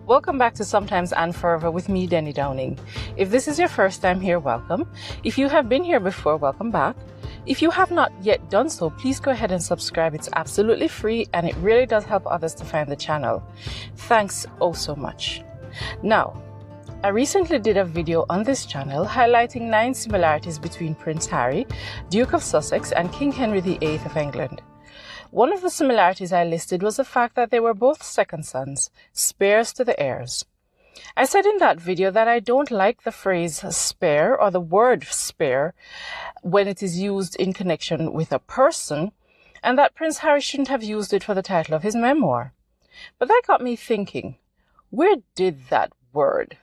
Welcome back to Sometimes and Forever with me, Denny Downing. If this is your first time here, welcome. If you have been here before, welcome back. If you have not yet done so, please go ahead and subscribe. It's absolutely free and it really does help others to find the channel. Thanks oh so much. Now, I recently did a video on this channel highlighting 9 similarities between Prince Harry, Duke of Sussex, and King Henry VIII of England. One of the similarities I listed was the fact that they were both second sons, spares to the heirs. I said in that video that I don't like the phrase spare or the word spare when it is used in connection with a person, and that Prince Harry shouldn't have used it for the title of his memoir. But that got me thinking, where did that word,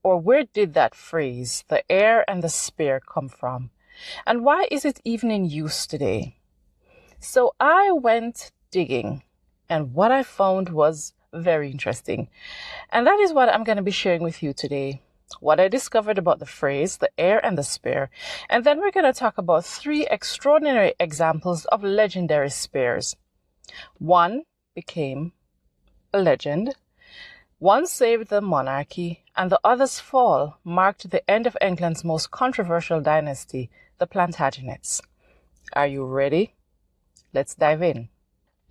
or where did that phrase, the heir and the spare, come from? And why is it even in use today? So I went digging, and what I found was very interesting. And that is what I'm going to be sharing with you today. What I discovered about the phrase, the heir and the spare. And then we're going to talk about 3 extraordinary examples of legendary spares. One became a legend. One saved the monarchy, and the other's fall marked the end of England's most controversial dynasty, the Plantagenets. Are you ready? Let's dive in.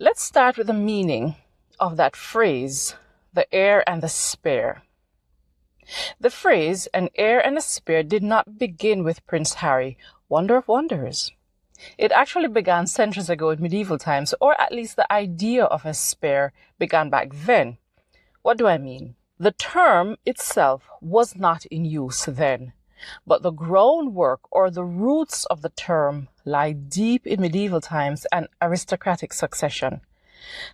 Let's start with the meaning of that phrase, the heir and the spare. The phrase, an heir and a spare, did not begin with Prince Harry, wonder of wonders. It actually began centuries ago in medieval times, or at least the idea of a spare began back then. What do I mean? The term itself was not in use then, but the groundwork or the roots of the term lie deep in medieval times and aristocratic succession.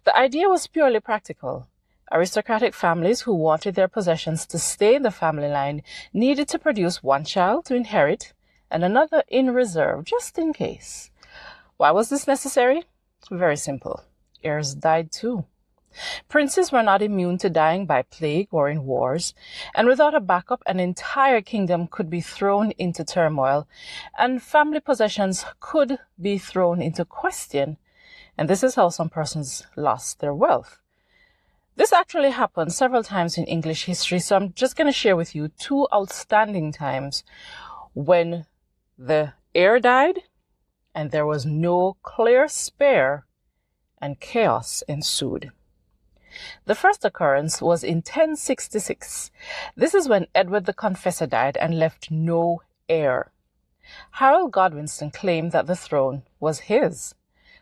The idea was purely practical. Aristocratic families who wanted their possessions to stay in the family line needed to produce one child to inherit and another in reserve, just in case. Why was this necessary? Very simple. Heirs died too. Princes were not immune to dying by plague or in wars, and without a backup, an entire kingdom could be thrown into turmoil, and family possessions could be thrown into question. And this is how some persons lost their wealth. This actually happened several times in English history, so I'm just going to share with you 2 outstanding times when the heir died and there was no clear spare and chaos ensued. The first occurrence was in 1066. This is when Edward the Confessor died and left no heir. Harold Godwinson claimed that the throne was his.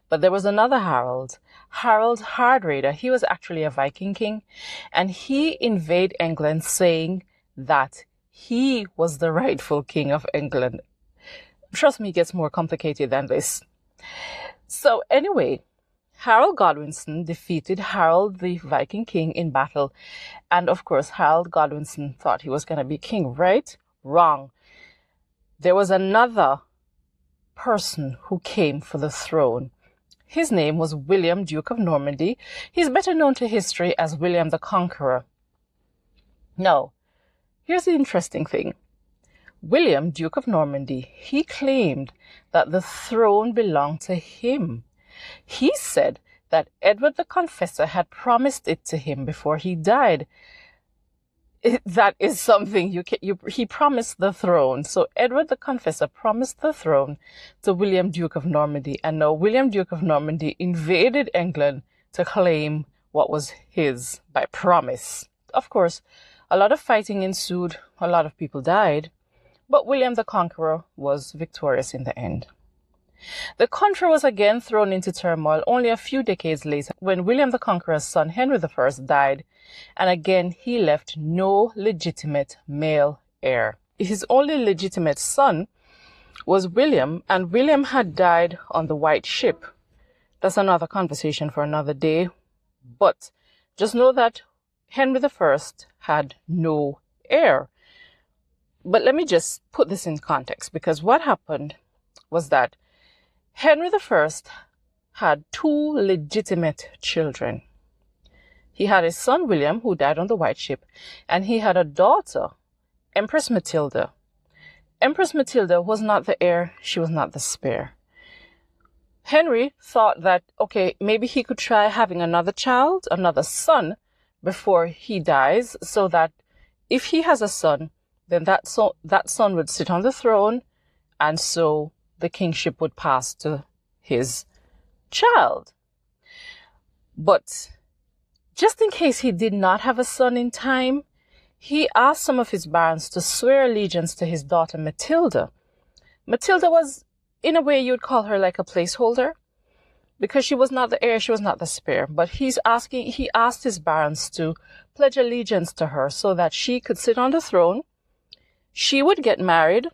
But there was another Harold, Harold Hardrada. He was actually a Viking king, and he invaded England saying that he was the rightful king of England. Trust me, it gets more complicated than this. So anyway, Harold Godwinson defeated Harold the Viking king in battle. And of course, Harold Godwinson thought he was going to be king, right? Wrong. There was another person who came for the throne. His name was William, Duke of Normandy. He's better known to history as William the Conqueror. Now, here's the interesting thing. William, Duke of Normandy, he claimed that the throne belonged to him. He said that Edward the Confessor had promised it to him before he died. That is something he promised the throne. So Edward the Confessor promised the throne to William, Duke of Normandy. And now William, Duke of Normandy invaded England to claim what was his by promise. Of course, a lot of fighting ensued. A lot of people died. But William the Conqueror was victorious in the end. The country was again thrown into turmoil only a few decades later when William the Conqueror's son Henry I died, and again he left no legitimate male heir. His only legitimate son was William, and William had died on the White Ship. That's another conversation for another day, but just know that Henry I had no heir. But let me just put this in context, because what happened was that Henry I had 2 legitimate children. He had his son William, who died on the White Ship, and he had a daughter, Empress Matilda. Empress Matilda was not the heir, she was not the spare. Henry thought that, okay, maybe he could try having another child, another son, before he dies, so that if he has a son, then that son would sit on the throne, and so the kingship would pass to his child. But just in case he did not have a son in time, he asked some of his barons to swear allegiance to his daughter Matilda. Matilda was, in a way, you'd call her like a placeholder, because she was not the heir, she was not the spare. But he asked his barons to pledge allegiance to her so that she could sit on the throne. She would get married.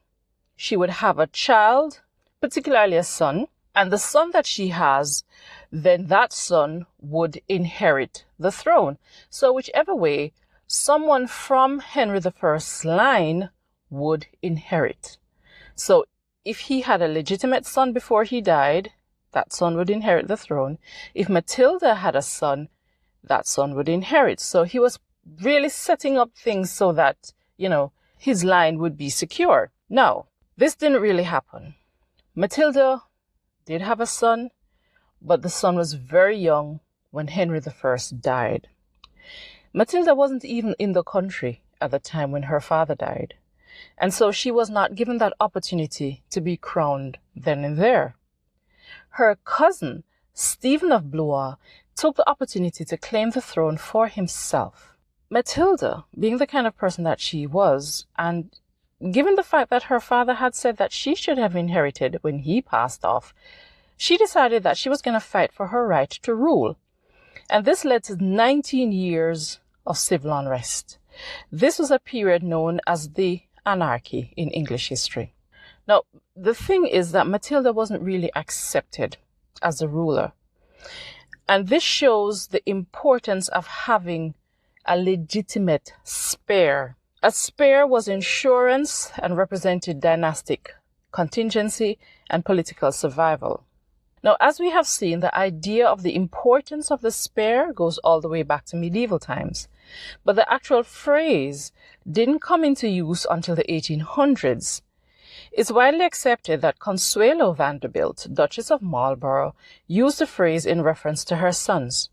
She would have a child, particularly a son. And the son that she has, then that son would inherit the throne. So whichever way, someone from Henry I's line would inherit. So if he had a legitimate son before he died, that son would inherit the throne. If Matilda had a son, that son would inherit. So he was really setting up things so that, his line would be secure. Now, this didn't really happen. Matilda did have a son, but the son was very young when Henry I died. Matilda wasn't even in the country at the time when her father died, and so she was not given that opportunity to be crowned then and there. Her cousin, Stephen of Blois, took the opportunity to claim the throne for himself. Matilda, being the kind of person that she was, and given the fact that her father had said that she should have inherited when he passed off, she decided that she was going to fight for her right to rule. And this led to 19 years of civil unrest. This was a period known as the Anarchy in English history. Now, the thing is that Matilda wasn't really accepted as a ruler. And this shows the importance of having a legitimate spare. A spare was insurance and represented dynastic contingency and political survival. Now, as we have seen, the idea of the importance of the spare goes all the way back to medieval times. But the actual phrase didn't come into use until the 1800s. It's widely accepted that Consuelo Vanderbilt, Duchess of Marlborough, used the phrase in reference to her sons.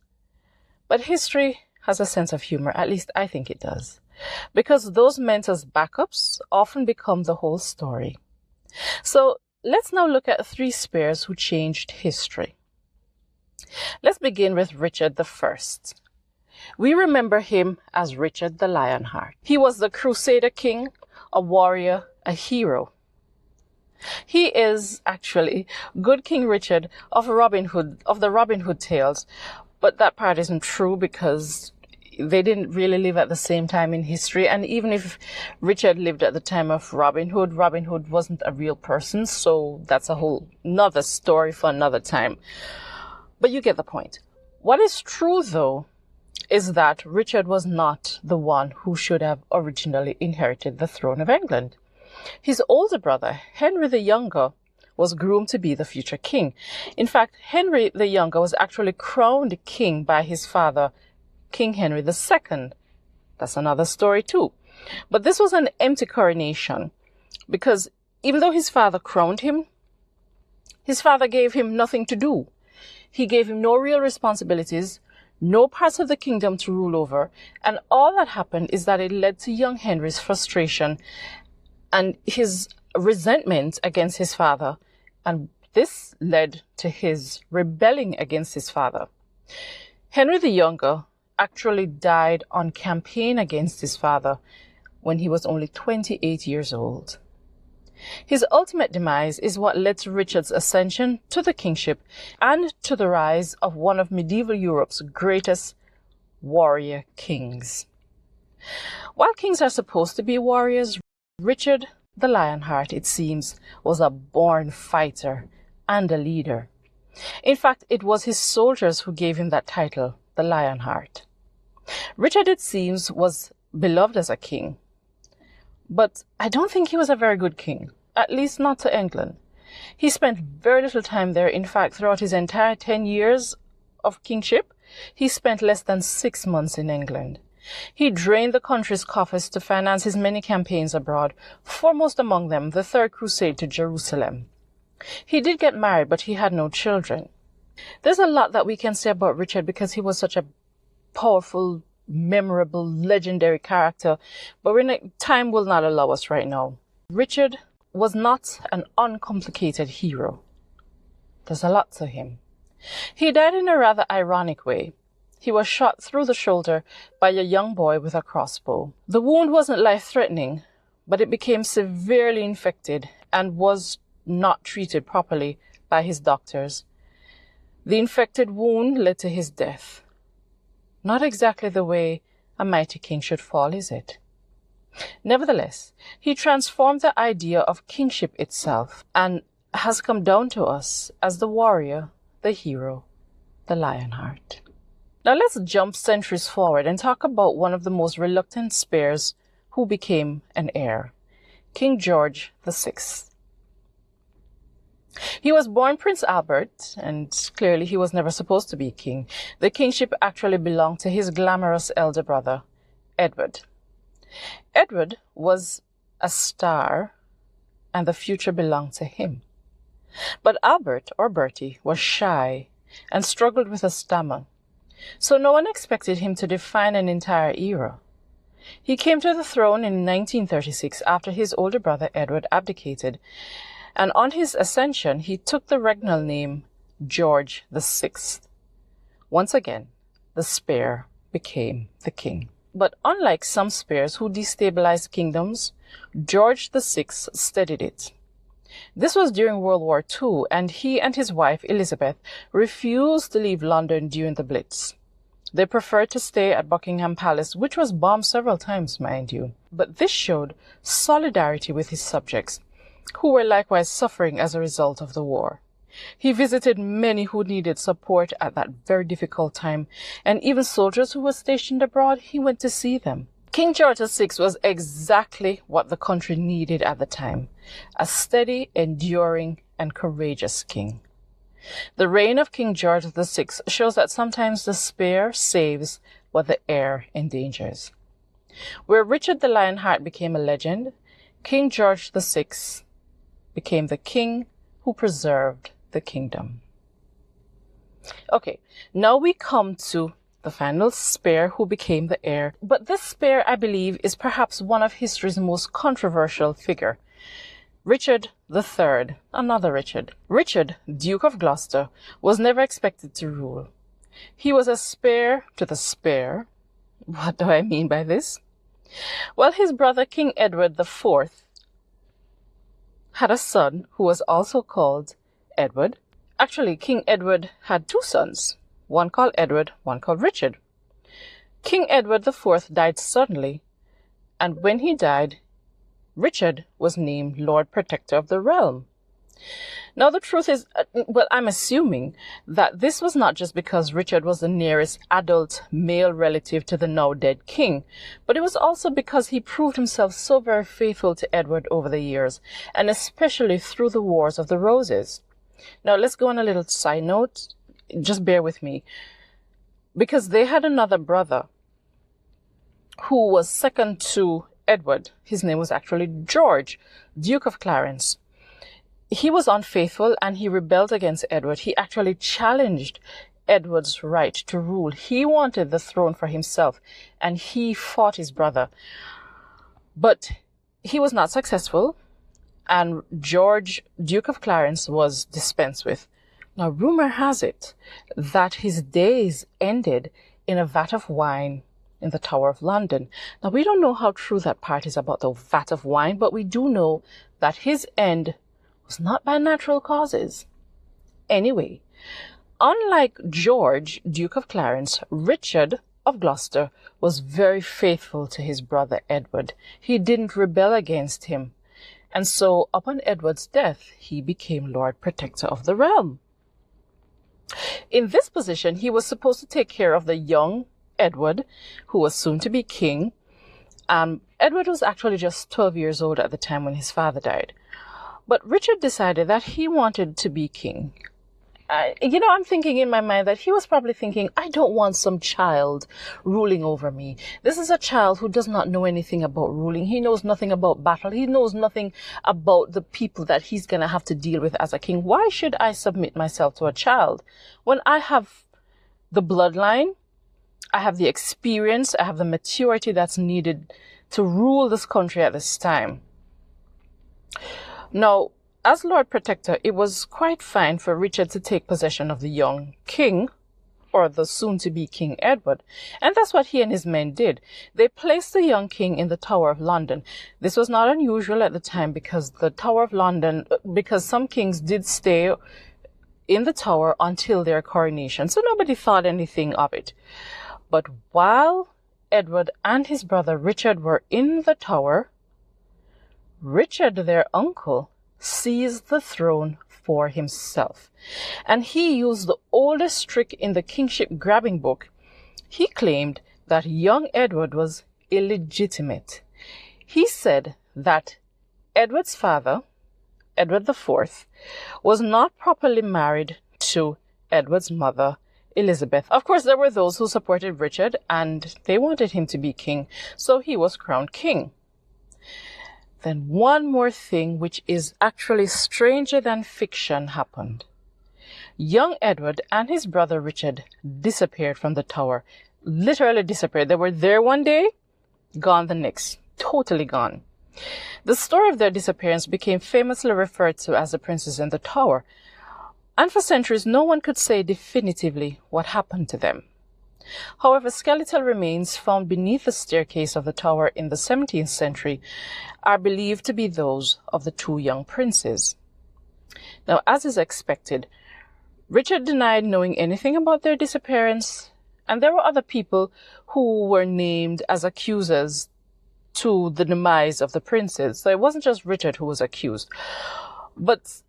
But history has a sense of humor, at least I think it does, because those meant as backups often become the whole story. So let's now look at 3 spares who changed history. Let's begin with Richard I. We remember him as Richard the Lionheart. He was the Crusader king, a warrior, a hero. He is actually Good King Richard of Robin Hood, of the Robin Hood tales, but that part isn't true because they didn't really live at the same time in history. And even if Richard lived at the time of Robin Hood wasn't a real person, so that's a whole another story for another time. But you get the point. What is true, though, is that Richard was not the one who should have originally inherited the throne of England. His older brother, Henry the Younger, was groomed to be the future king. In fact, Henry the Younger was actually crowned king by his father, King Henry II. That's another story too. But this was an empty coronation, because even though his father crowned him, his father gave him nothing to do. He gave him no real responsibilities, no parts of the kingdom to rule over, and all that happened is that it led to young Henry's frustration and his resentment against his father, and this led to his rebelling against his father. Henry the Younger actually died on campaign against his father when he was only 28 years old. His ultimate demise is what led to Richard's ascension to the kingship and to the rise of one of medieval Europe's greatest warrior kings. While kings are supposed to be warriors, Richard the Lionheart, it seems, was a born fighter and a leader. In fact, it was his soldiers who gave him that title, the Lionheart. Richard, it seems, was beloved as a king, but I don't think he was a very good king, at least not to England. He spent very little time there. In fact, throughout his entire 10 years of kingship, he spent less than 6 months in England. He drained the country's coffers to finance his many campaigns abroad, foremost among them the Third Crusade to Jerusalem. He did get married, but he had no children. There's a lot that we can say about Richard because he was such a powerful memorable, legendary character, but time will not allow us right now. Richard was not an uncomplicated hero. There's a lot to him. He died in a rather ironic way. He was shot through the shoulder by a young boy with a crossbow. The wound wasn't life-threatening, but it became severely infected and was not treated properly by his doctors. The infected wound led to his death. Not exactly the way a mighty king should fall, is it? Nevertheless, he transformed the idea of kingship itself and has come down to us as the warrior, the hero, the Lionheart. Now let's jump centuries forward and talk about one of the most reluctant Spares who became an heir, King George VI. He was born Prince Albert, and clearly he was never supposed to be king. The kingship actually belonged to his glamorous elder brother, Edward. Edward was a star, and the future belonged to him. But Albert, or Bertie, was shy and struggled with a stammer, so no one expected him to define an entire era. He came to the throne in 1936 after his older brother Edward abdicated, and on his ascension, he took the regnal name George VI. Once again, the Spare became the king. But unlike some Spares who destabilized kingdoms, George VI steadied it. This was during World War II, and he and his wife Elizabeth refused to leave London during the Blitz. They preferred to stay at Buckingham Palace, which was bombed several times, mind you. But this showed solidarity with his subjects, who were likewise suffering as a result of the war. He visited many who needed support at that very difficult time, and even soldiers who were stationed abroad, he went to see them. King George VI was exactly what the country needed at the time, a steady, enduring, and courageous king. The reign of King George VI shows that sometimes the Spare saves what the heir endangers. Where Richard the Lionheart became a legend, King George VI became the king who preserved the kingdom. Okay, now we come to the final Spare who became the heir. But this Spare, I believe, is perhaps one of history's most controversial figure. Richard III, another Richard. Richard, Duke of Gloucester, was never expected to rule. He was a Spare to the Spare. What do I mean by this? Well, his brother King Edward IV had a son who was also called Edward. Actually, King Edward had two sons, one called Edward, one called Richard. King Edward IV died suddenly, and when he died, Richard was named Lord Protector of the realm. Now, the truth is, I'm assuming that this was not just because Richard was the nearest adult male relative to the now dead king, but it was also because he proved himself so very faithful to Edward over the years, and especially through the Wars of the Roses. Now, let's go on a little side note. Just bear with me. Because they had another brother who was second to Edward. His name was actually George, Duke of Clarence. He was unfaithful and he rebelled against Edward. He actually challenged Edward's right to rule. He wanted the throne for himself and he fought his brother. But he was not successful and George, Duke of Clarence, was dispensed with. Now, rumor has it that his days ended in a vat of wine in the Tower of London. Now, we don't know how true that part is about the vat of wine, but we do know that his end was not by natural causes. Anyway, unlike George, Duke of Clarence, Richard of Gloucester was very faithful to his brother Edward. He didn't rebel against him. And so, upon Edward's death, he became Lord Protector of the realm. In this position, he was supposed to take care of the young Edward, who was soon to be king. Edward was actually just 12 years old at the time when his father died. But Richard decided that he wanted to be king. I'm thinking in my mind that he was probably thinking, I don't want some child ruling over me. This is a child who does not know anything about ruling. He knows nothing about battle. He knows nothing about the people that he's going to have to deal with as a king. Why should I submit myself to a child when I have the bloodline? I have the experience, I have the maturity that's needed to rule this country at this time. Now, as Lord Protector, it was quite fine for Richard to take possession of the young king, or the soon-to-be King Edward, and that's what he and his men did. They placed the young king in the Tower of London. This was not unusual at the time because some kings did stay in the tower until their coronation, so nobody thought anything of it. But while Edward and his brother Richard were in the tower, Richard, their uncle, seized the throne for himself. And he used the oldest trick in the kingship grabbing book. He claimed that young Edward was illegitimate. He said that Edward's father, Edward IV, was not properly married to Edward's mother, Elizabeth. Of course, there were those who supported Richard and they wanted him to be king, so he was crowned king. Then one more thing, which is actually stranger than fiction, happened. Young Edward and his brother Richard disappeared from the tower. Literally disappeared. They were there one day, gone the next. Totally gone. The story of their disappearance became famously referred to as the Princes in the Tower. And for centuries, no one could say definitively what happened to them. However, skeletal remains found beneath the staircase of the tower in the 17th century are believed to be those of the two young princes. Now, as is expected, Richard denied knowing anything about their disappearance, and there were other people who were named as accusers to the demise of the princes. So it wasn't just Richard who was accused. But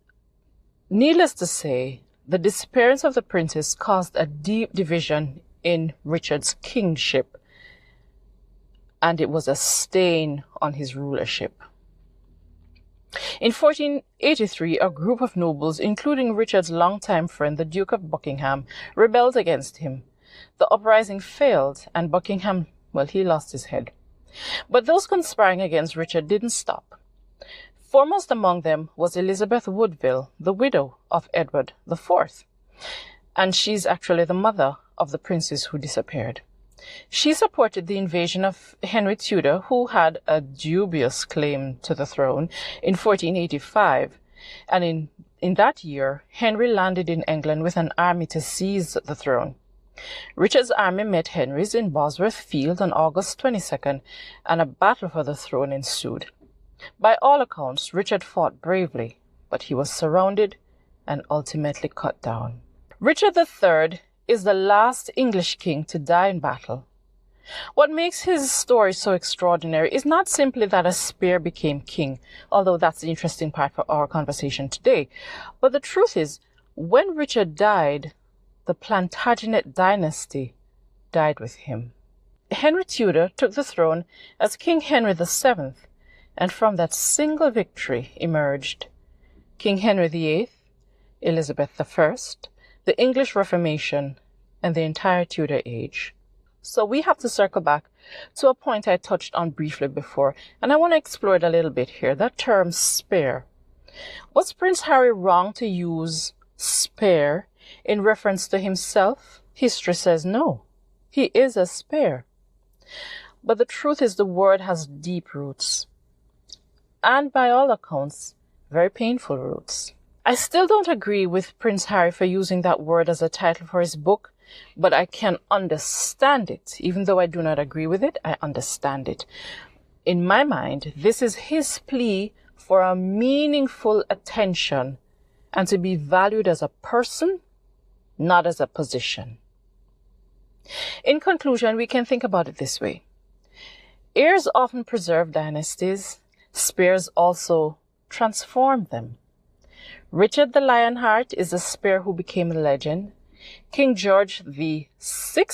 needless to say, the disappearance of the princes caused a deep division in Richard's kingship, and it was a stain on his rulership. In 1483, a group of nobles, including Richard's longtime friend, the Duke of Buckingham, rebelled against him. The uprising failed, and Buckingham, he lost his head. But those conspiring against Richard didn't stop. Foremost among them was Elizabeth Woodville, the widow of Edward IV, and she's actually the mother of the princes who disappeared. She supported the invasion of Henry Tudor, who had a dubious claim to the throne, in 1485. And in that year, Henry landed in England with an army to seize the throne. Richard's army met Henry's in Bosworth Field on August 22nd, and a battle for the throne ensued. By all accounts, Richard fought bravely, but he was surrounded and ultimately cut down. Richard III is the last English king to die in battle. What makes his story so extraordinary is not simply that a Spare became king, although that's the interesting part for our conversation today, but the truth is, when Richard died, the Plantagenet dynasty died with him. Henry Tudor took the throne as King Henry VII, and from that single victory emerged King Henry VIII, Elizabeth I, the English Reformation, and the entire Tudor age. So we have to circle back to a point I touched on briefly before, and I want to explore it a little bit here, that term spare. Was Prince Harry wrong to use spare in reference to himself? History says no. He is a spare. But the truth is the word has deep roots, and by all accounts, very painful roots. I still don't agree with Prince Harry for using that word as a title for his book, but I can understand it. Even though I do not agree with it, I understand it. In my mind, this is his plea for a meaningful attention and to be valued as a person, not as a position. In conclusion, we can think about it this way. Heirs often preserve dynasties. Spares also transform them. Richard the Lionheart is a Spare who became a legend. King George VI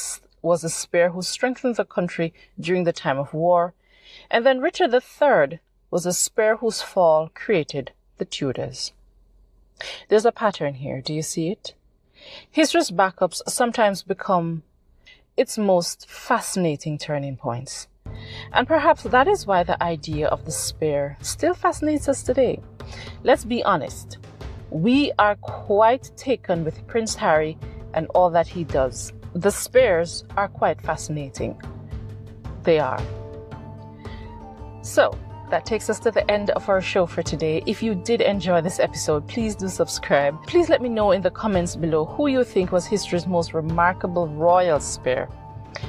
was a Spare who strengthened the country during the time of war. And then Richard III was a Spare whose fall created the Tudors. There's a pattern here. Do you see it? History's backups sometimes become its most fascinating turning points. And perhaps that is why the idea of the Spare still fascinates us today. Let's be honest. We are quite taken with Prince Harry and all that he does. The spares are quite fascinating. They are. So, that takes us to the end of our show for today. If you did enjoy this episode, please do subscribe. Please let me know in the comments below who you think was history's most remarkable royal spare.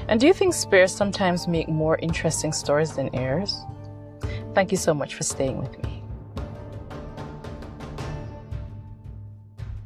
And do you think spares sometimes make more interesting stories than heirs? Thank you so much for staying with me.